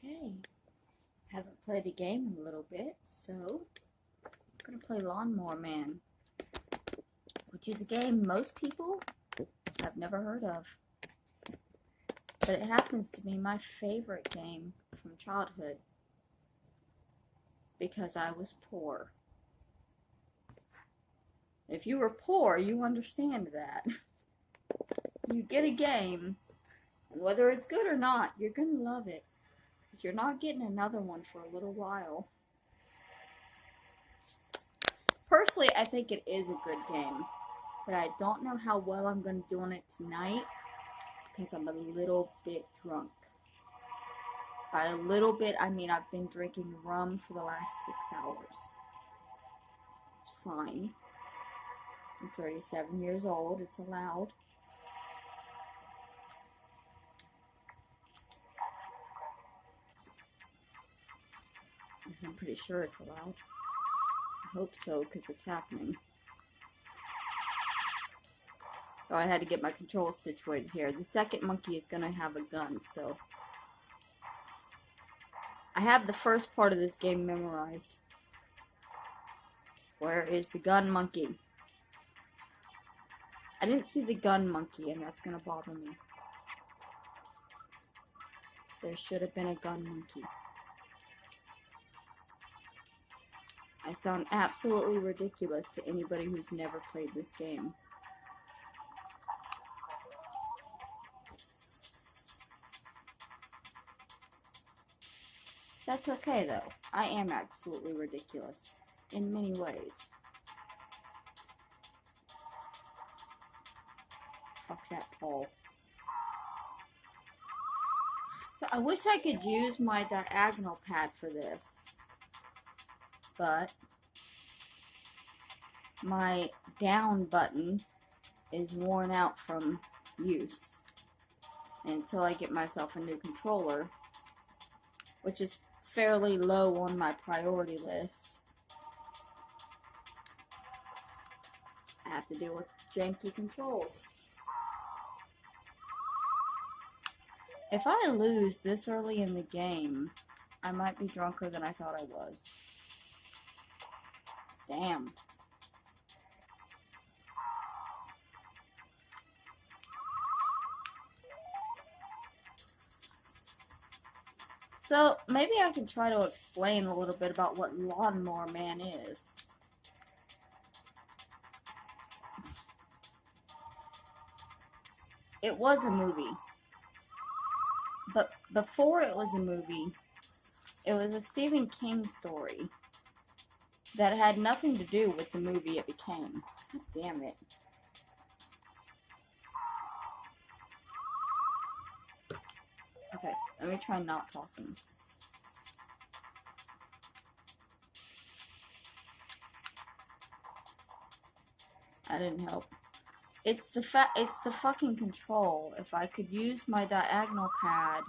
Okay, haven't played a game in a little bit, so I'm gonna play Lawnmower Man, which is a game most people have never heard of. But it happens to be my favorite game from childhood because I was poor. If you were poor, you understand that. You get a game, and whether it's good or not, you're gonna love it. But you're not getting another one for a little while. Personally, I think it is a good game, but I don't know how well I'm going to do on it tonight because I'm a little bit drunk. By a little bit, I mean I've been drinking rum for the last 6 hours. It's fine. I'm 37 years old. It's allowed. I'm pretty sure it's allowed. I hope so, because it's happening. So I had to get my controls situated here. The second monkey is going to have a gun, so I have the first part of this game memorized. Where is the gun monkey? I didn't see the gun monkey, and that's going to bother me. There should have been a gun monkey. I sound absolutely ridiculous to anybody who's never played this game. That's okay, though. I am absolutely ridiculous. In many ways. Fuck that pole. So I wish I could use my diagonal pad for this. But my down button is worn out from use. And until I get myself a new controller, which is fairly low on my priority list, I have to deal with janky controls. If I lose this early in the game, I might be drunker than I thought I was. Damn. So, maybe I can try to explain a little bit about what Lawnmower Man is. It was a movie. But before it was a movie, it was a Stephen King story that had nothing to do with the movie it became. God damn it. Okay, let me try not talking. That didn't help. It's the fucking control. If I could use my diagonal pad.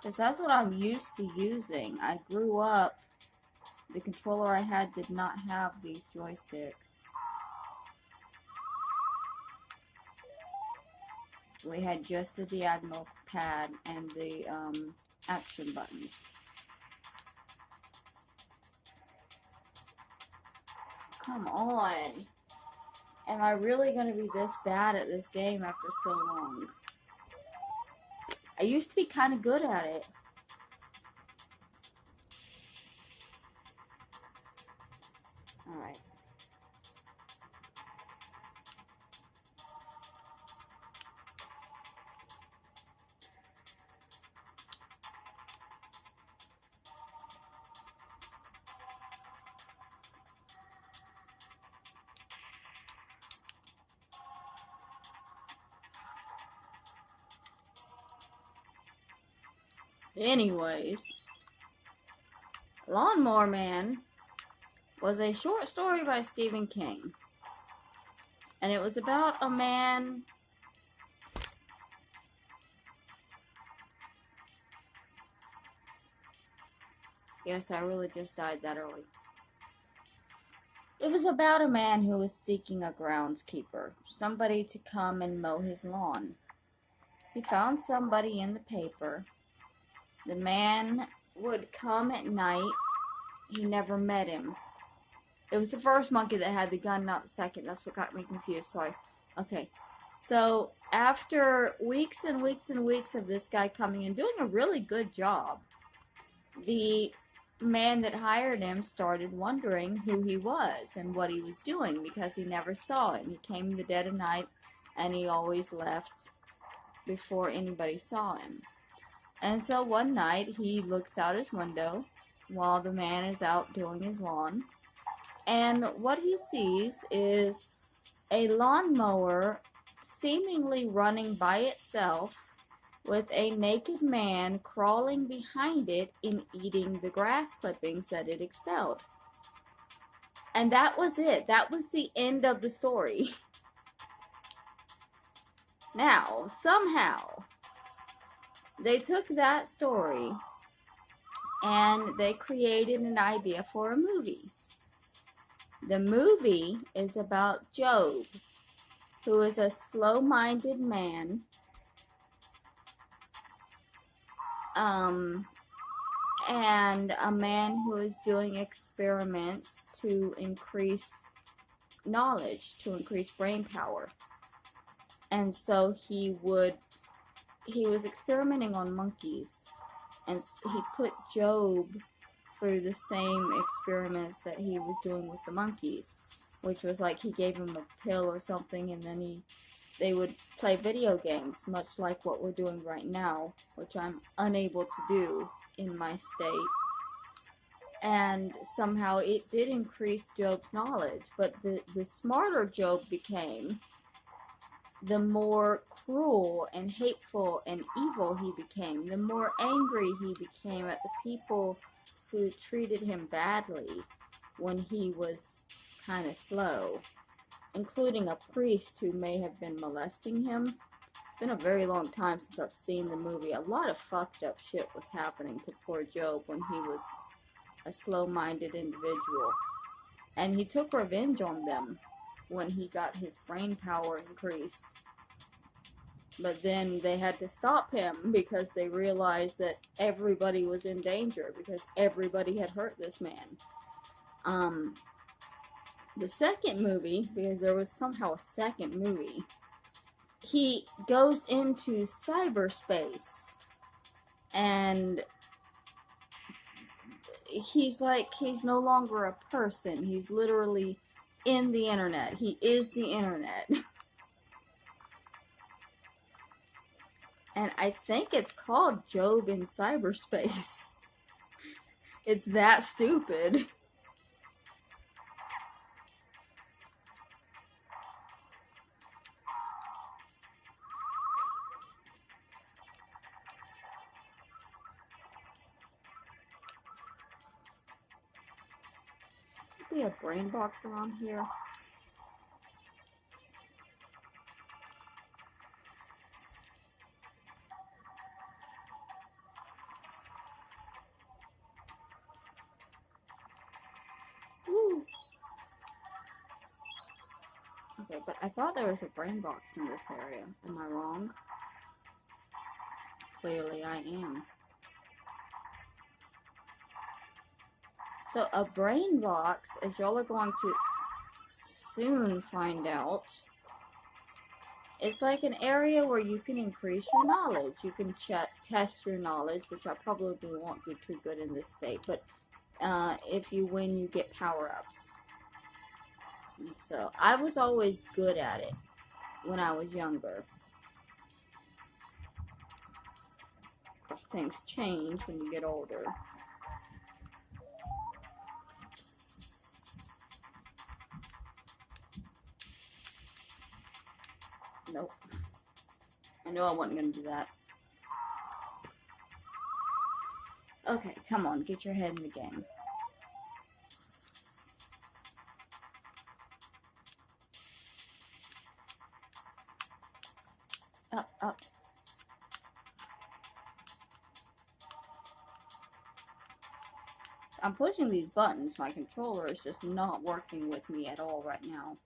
Because that's what I'm used to using. I grew up, the controller I had did not have these joysticks. We had just the diagonal pad and the action buttons. Come on. Am I really going to be this bad at this game after so long? I used to be kind of good at it. Alright. Anyways, Lawnmower Man was a short story by Stephen King. And it was about a man Yes, I really just died that early. It was about a man who was seeking a groundskeeper, somebody to come and mow his lawn. He found somebody in the paper. The man would come at night. He never met him. It was the first monkey that had the gun, not the second. That's what got me confused. Sorry. Okay. So after weeks and weeks and weeks of this guy coming and doing a really good job, the man that hired him started wondering who he was and what he was doing because he never saw him. He came in the dead of night and he always left before anybody saw him. And so one night he looks out his window while the man is out doing his lawn. And what he sees is a lawnmower seemingly running by itself with a naked man crawling behind it and eating the grass clippings that it expelled. And that was it. That was the end of the story. Now, somehow, they took that story and they created an idea for a movie. The movie is about Job, who is a slow-minded man, and a man who is doing experiments to increase knowledge, to increase brain power. And so he was experimenting on monkeys, and he put Job through the same experiments that he was doing with the monkeys, which was like he gave him a pill or something, and then they would play video games, much like what we're doing right now, which I'm unable to do in my state. And somehow it did increase Job's knowledge, but the smarter Job became, the more cruel and hateful and evil he became, the more angry he became at the people who treated him badly when he was kind of slow, including a priest who may have been molesting him. It's been a very long time since I've seen the movie. A lot of fucked up shit was happening to poor Job when he was a slow-minded individual. And he took revenge on them when he got his brain power increased. But then they had to stop him because they realized that everybody was in danger because everybody had hurt this man. The second movie, because there was somehow a second movie, he goes into cyberspace and he's no longer a person. He's literally in the internet. He is the internet. And I think it's called Job in Cyberspace. It's that stupid. Should be a brain box around here. Woo. Okay, but I thought there was a brain box in this area. Am I wrong? Clearly I am. So a brain box, as y'all are going to soon find out, it's like an area where you can increase your knowledge. You can test your knowledge, which I probably won't do too good in this state, but if you win, you get power-ups. So I was always good at it when I was younger. Of course, things change when you get older. Nope. I knew I wasn't going to do that. Okay, come on, get your head in the game. Up, up. I'm pushing these buttons. My controller is just not working with me at all right now.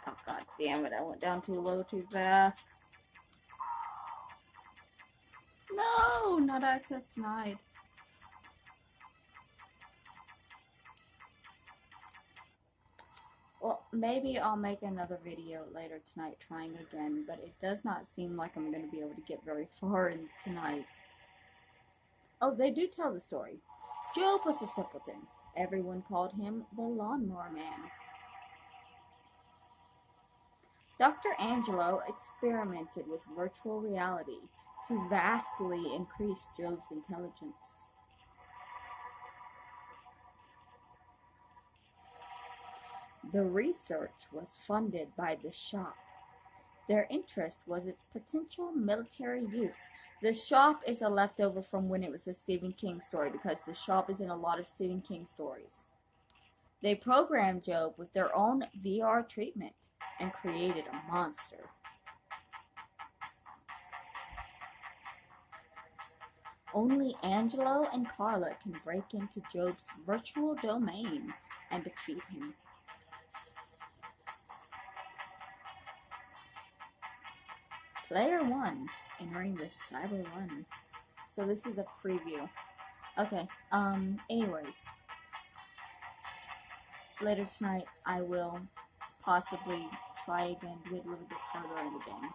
Oh, god damn it. I went down too low too fast. No! Not access denied. Well, maybe I'll make another video later tonight trying again, but it does not seem like I'm going to be able to get very far in tonight. Oh, they do tell the story. Job was a simpleton. Everyone called him the Lawnmower Man. Dr. Angelo experimented with virtual reality to vastly increase Job's intelligence. The research was funded by the shop. Their interest was its potential military use. The shop is a leftover from when it was a Stephen King story, because the shop is in a lot of Stephen King stories. They programmed Job with their own VR treatment and created a monster. Only Angelo and Carla can break into Job's virtual domain and defeat him. Player 1, entering the Cyber Run. So this is a preview. Okay, anyways. Later tonight, I will possibly try again to get a little bit further in the game.